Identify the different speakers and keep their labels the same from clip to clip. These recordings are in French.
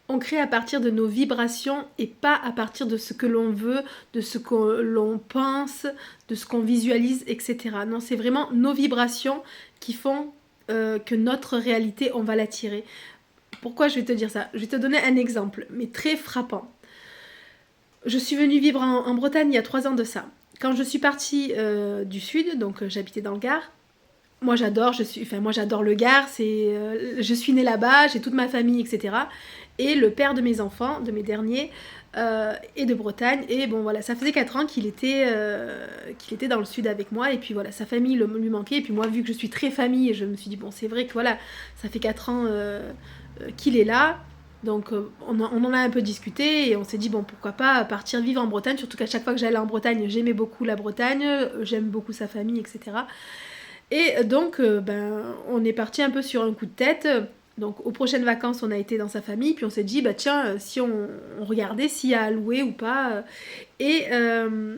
Speaker 1: On crée à partir de nos vibrations et pas à partir de ce que l'on veut, de ce que l'on pense, de ce qu'on visualise, etc. Non, c'est vraiment nos vibrations qui font que notre réalité, on va l'attirer. Pourquoi je vais te dire ça? Je vais te donner un exemple, mais très frappant. Je suis venue vivre en Bretagne il y a 3 ans de ça. Quand je suis partie du sud, donc j'habitais dans le Gard, moi j'adore le Gard, je suis née là-bas, j'ai toute ma famille, etc. Et le père de mes enfants, de mes derniers, est de Bretagne. Et bon voilà, ça faisait 4 ans qu'il était dans le sud avec moi. Et puis voilà, sa famille lui manquait. Et puis moi, vu que je suis très famille, je me suis dit, bon c'est vrai que voilà, ça fait 4 ans qu'il est là. Donc on en a un peu discuté et on s'est dit bon pourquoi pas partir vivre en Bretagne, surtout qu'à chaque fois que j'allais en Bretagne j'aimais beaucoup la Bretagne, j'aime beaucoup sa famille, etc. Et donc, on est parti un peu sur un coup de tête. Donc, aux prochaines vacances, on a été dans sa famille, puis on s'est dit, bah tiens, si on regardait s'il y a à louer ou pas. Et, euh,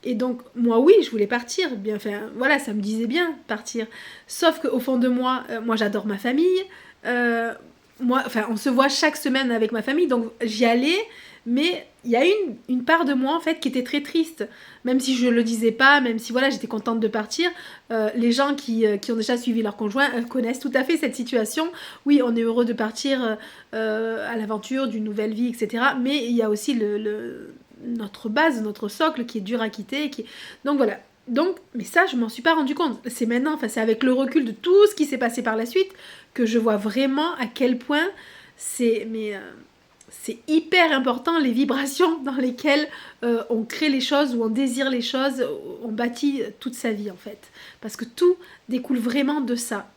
Speaker 1: et donc, moi, oui, je voulais partir. Bien, enfin, voilà, ça me disait bien partir. Sauf qu'au fond de moi, moi, j'adore ma famille. Euh, on se voit chaque semaine avec ma famille, donc j'y allais. Mais il y a une part de moi, en fait, qui était très triste. Même si je le disais pas, même si, voilà, j'étais contente de partir. Les gens qui ont déjà suivi leur conjoint connaissent tout à fait cette situation. Oui, on est heureux de partir à l'aventure d'une nouvelle vie, etc. Mais il y a aussi notre base, notre socle qui est dur à quitter. Donc voilà. Donc, mais ça, je m'en suis pas rendu compte. C'est maintenant, enfin, c'est avec le recul de tout ce qui s'est passé par la suite que je vois vraiment à quel point c'est hyper important les vibrations dans lesquelles on crée les choses ou on désire les choses, on bâtit toute sa vie en fait. Parce que tout découle vraiment de ça.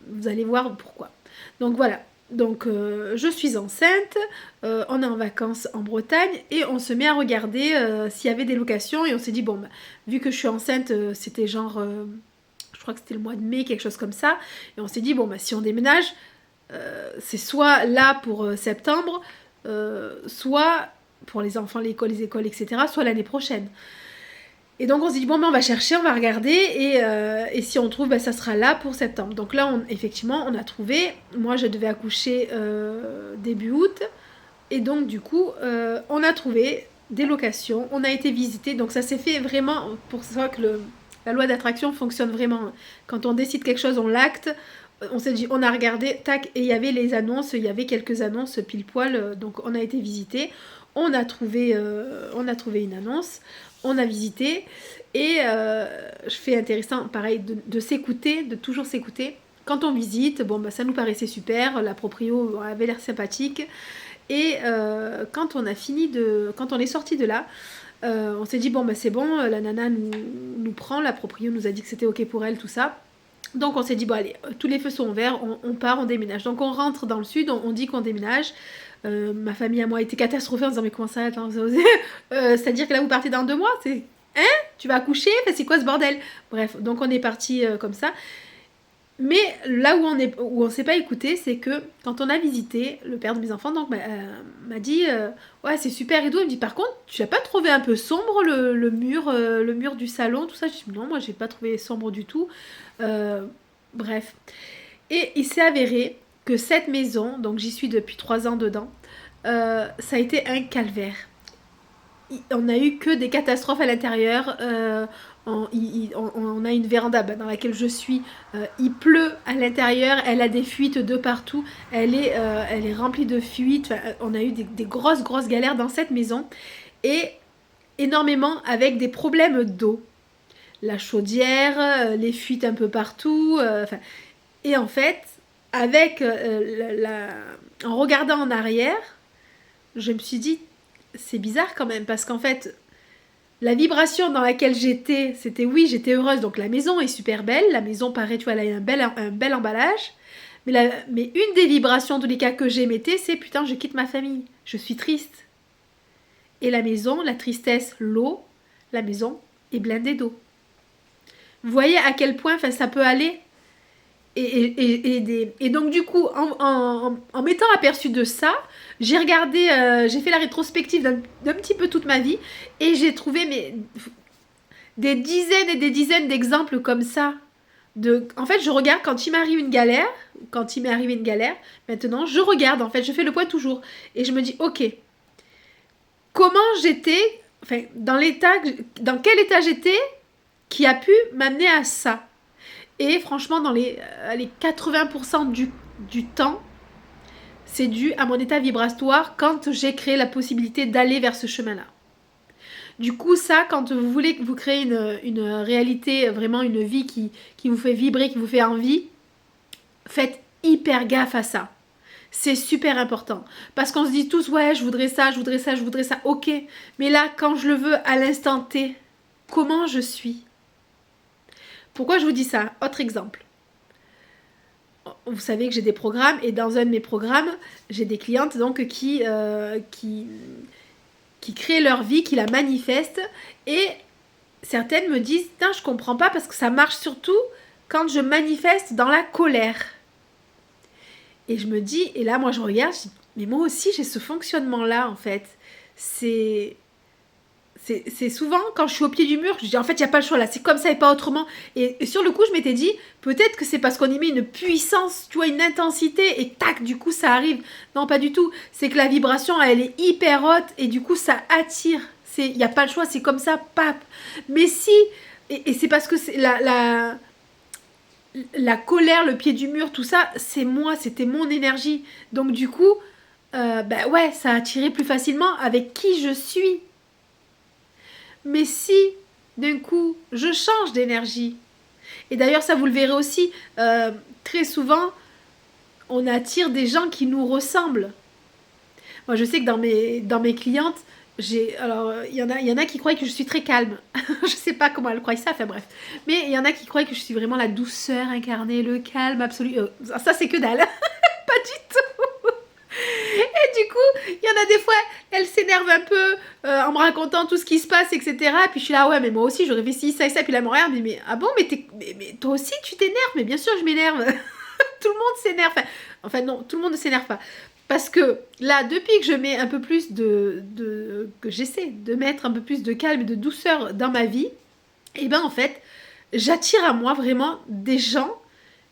Speaker 1: Vous allez voir pourquoi. Donc voilà. Donc je suis enceinte, on est en vacances en Bretagne et on se met à regarder s'il y avait des locations et on s'est dit bon bah, vu que je suis enceinte c'était genre je crois que c'était le mois de mai quelque chose comme ça et on s'est dit bon bah si on déménage c'est soit là pour septembre soit pour les enfants les écoles etc soit l'année prochaine. Et donc on s'est dit bon ben on va chercher, on va regarder et si on trouve ben, ça sera là pour septembre. Donc là effectivement on a trouvé, moi je devais accoucher début août et donc du coup on a trouvé des locations, on a été visiter, donc ça s'est fait vraiment pour ça que la loi d'attraction fonctionne vraiment. Quand on décide quelque chose on l'acte, on s'est dit on a regardé, tac, et il y avait les annonces, il y avait quelques annonces pile poil, donc on a été visiter, on a trouvé une annonce, on a visité et je fais intéressant pareil de s'écouter, de toujours s'écouter. Quand on visite, bon bah ça nous paraissait super, la proprio avait l'air sympathique et quand on est sorti de là, on s'est dit bon bah c'est bon, la nana nous prend, la proprio nous a dit que c'était ok pour elle tout ça. Donc on s'est dit bon allez, tous les feux sont verts, on part, on déménage. Donc on rentre dans le sud, on dit qu'on déménage. Ma famille à moi était catastrophée en disant mais comment ça attends, c'est-à-dire que là vous partez dans 2 mois, c'est hein, tu vas accoucher, enfin, c'est quoi ce bordel? Bref, donc on est parti comme ça. Mais là où on s'est pas écouté, c'est que quand on a visité, le père de mes enfants donc m'a dit ouais c'est super et tout. Il me dit par contre tu n'as pas trouvé un peu sombre le mur du salon tout ça. Je dis non moi j'ai pas trouvé sombre du tout. Euh, Bref. Et il s'est avéré que cette maison, donc j'y suis depuis 3 ans dedans, ça a été un calvaire. On a eu que des catastrophes à l'intérieur. On a une véranda dans laquelle je suis. Il pleut à l'intérieur. Elle a des fuites de partout. Elle est remplie de fuites. Enfin, on a eu des grosses, grosses galères dans cette maison. Et énormément avec des problèmes d'eau. La chaudière, les fuites un peu partout. Et en fait, avec en regardant en arrière, je me suis dit, c'est bizarre quand même, parce qu'en fait, la vibration dans laquelle j'étais, c'était oui, j'étais heureuse, donc la maison est super belle, la maison paraît, tu vois, elle a un bel emballage, mais une des vibrations, en tous les cas, que j'émettais, c'est putain, je quitte ma famille, je suis triste. Et la maison, la tristesse, l'eau, la maison est blindée d'eau. Vous voyez à quel point ça peut aller et donc du coup, en m'étant aperçu de ça, j'ai regardé, j'ai fait la rétrospective d'un petit peu toute ma vie et j'ai trouvé des dizaines et des dizaines d'exemples comme ça En fait, je regarde quand il m'arrive une galère, maintenant, je regarde, en fait, je fais le point toujours. Et je me dis, ok, comment j'étais, enfin, dans quel état j'étais qui a pu m'amener à ça. Et franchement, dans les 80% du temps, c'est dû à mon état vibratoire quand j'ai créé la possibilité d'aller vers ce chemin-là. Du coup, ça, quand vous voulez que vous créez une réalité, vraiment une vie qui vous fait vibrer, qui vous fait envie, faites hyper gaffe à ça. C'est super important. Parce qu'on se dit tous, ouais, je voudrais ça, ok. Mais là, quand je le veux à l'instant T, comment je suis? Pourquoi je vous dis ça? Autre exemple. Vous savez que j'ai des programmes et dans un de mes programmes, j'ai des clientes donc qui créent leur vie, qui la manifestent et certaines me disent « je comprends pas parce que ça marche surtout quand je manifeste dans la colère. » Et je me dis, et là moi je regarde, je dis « mais moi aussi j'ai ce fonctionnement-là en fait. » C'est souvent quand je suis au pied du mur, je dis en fait il n'y a pas le choix là, c'est comme ça et pas autrement. Et sur le coup je m'étais dit peut-être que c'est parce qu'on y met une puissance, tu vois, une intensité et tac du coup ça arrive. Non pas du tout, c'est que la vibration elle est hyper haute et du coup ça attire. Il n'y a pas le choix, c'est comme ça, pap. Mais si, et c'est parce que c'est la colère, le pied du mur, tout ça, c'est moi, c'était mon énergie. Donc du coup, ouais, ça a attiré plus facilement avec qui je suis. Mais si, d'un coup, je change d'énergie, et d'ailleurs ça vous le verrez aussi, très souvent, on attire des gens qui nous ressemblent. Moi je sais que dans mes clientes, alors il y en a qui croient que je suis très calme. Je sais pas comment elles croient ça, enfin bref. Mais il y en a qui croient que je suis vraiment la douceur incarnée, le calme absolu. Ça c'est que dalle. Pas du tout. Et du coup, il y en a des fois, elles s'énervent un peu en me racontant tout ce qui se passe, etc. Et puis je suis là, ouais, mais moi aussi, j'aurais fait ci, ça et ça. Puis là, elle me regarde, mais ah bon, mais toi aussi, tu t'énerves. Mais bien sûr, je m'énerve. Tout le monde s'énerve. Enfin, non, tout le monde ne s'énerve pas. Parce que là, depuis que je mets un peu plus que j'essaie de mettre un peu plus de calme et de douceur dans ma vie, et ben en fait, j'attire à moi vraiment des gens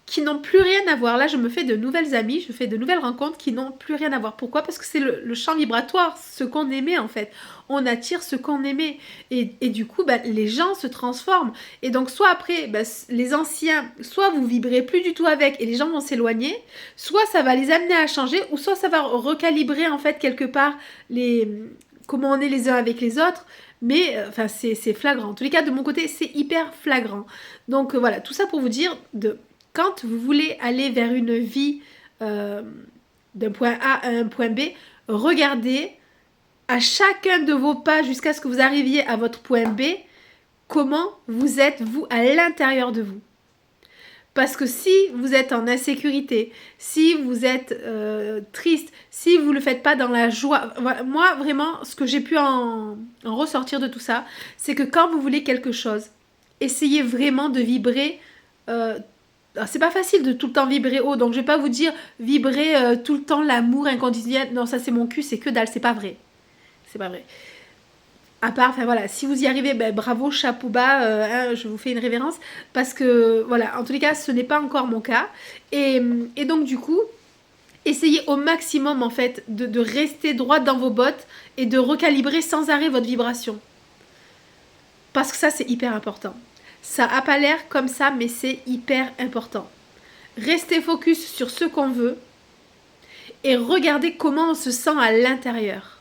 Speaker 1: qui n'ont plus rien à voir. Là, je me fais de nouvelles amies, je fais de nouvelles rencontres qui n'ont plus rien à voir. Pourquoi? Parce que c'est le champ vibratoire, ce qu'on aimait en fait. On attire ce qu'on aimait. Et du coup, les gens se transforment. Et donc, soit après, les anciens, soit vous vibrez plus du tout avec et les gens vont s'éloigner, soit ça va les amener à changer, ou soit ça va recalibrer en fait quelque part comment on est les uns avec les autres. Mais enfin, c'est flagrant. En tous les cas, de mon côté, c'est hyper flagrant. Donc voilà, tout ça pour vous dire quand vous voulez aller vers une vie d'un point A à un point B, regardez à chacun de vos pas jusqu'à ce que vous arriviez à votre point B, comment vous êtes, vous, à l'intérieur de vous. Parce que si vous êtes en insécurité, si vous êtes triste, si vous ne le faites pas dans la joie, voilà, moi, vraiment, ce que j'ai pu en ressortir de tout ça, c'est que quand vous voulez quelque chose, essayez vraiment de vibrer c'est pas facile de tout le temps vibrer haut, donc je vais pas vous dire vibrer tout le temps l'amour inconditionnel. Non, ça c'est mon cul, c'est que dalle, c'est pas vrai. C'est pas vrai. À part, enfin voilà, si vous y arrivez, bravo, chapeau bas, je vous fais une révérence, parce que voilà, en tous les cas, ce n'est pas encore mon cas. Et donc du coup, essayez au maximum en fait de rester droite dans vos bottes et de recalibrer sans arrêt votre vibration. Parce que ça, c'est hyper important. Ça n'a pas l'air comme ça, mais c'est hyper important. Restez focus sur ce qu'on veut et regardez comment on se sent à l'intérieur.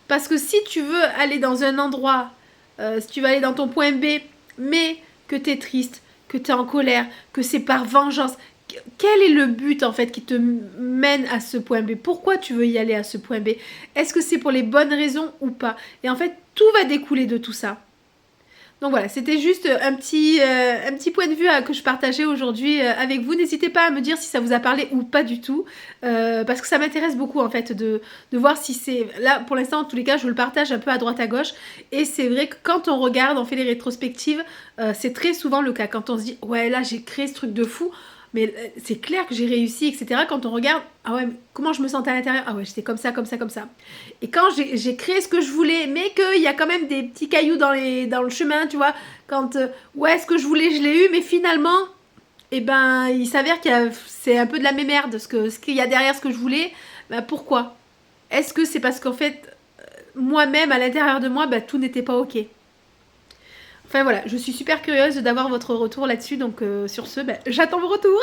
Speaker 1: Parce que si tu veux aller dans un endroit, si tu veux aller dans ton point B, mais que tu es triste, que tu es en colère, que c'est par vengeance, quel est le but en fait qui te mène à ce point B? Pourquoi tu veux y aller à ce point B? Est-ce que c'est pour les bonnes raisons ou pas? Et en fait, tout va découler de tout ça. Donc voilà, c'était juste un petit point de vue que je partageais aujourd'hui avec vous. N'hésitez pas à me dire si ça vous a parlé ou pas du tout, parce que ça m'intéresse beaucoup en fait de voir si c'est... Là, pour l'instant, en tous les cas, je le partage un peu à droite à gauche, et c'est vrai que quand on regarde, on fait les rétrospectives, c'est très souvent le cas. Quand on se dit, ouais, là, j'ai créé ce truc de fou, mais c'est clair que j'ai réussi, etc. Quand on regarde, ah ouais, mais comment je me sentais à l'intérieur? Ah ouais, j'étais comme ça, comme ça, comme ça. Et quand j'ai créé ce que je voulais, mais qu'il y a quand même des petits cailloux dans le chemin, tu vois, quand, ouais, ce que je voulais, je l'ai eu, mais finalement, eh ben, il s'avère c'est un peu de la mémerde, ce qu'il y a derrière ce que je voulais. Ben, pourquoi? Est-ce que c'est parce qu'en fait, moi-même, à l'intérieur de moi, ben, tout n'était pas ok? Enfin voilà, je suis super curieuse d'avoir votre retour là-dessus, donc sur ce, ben, j'attends vos retours.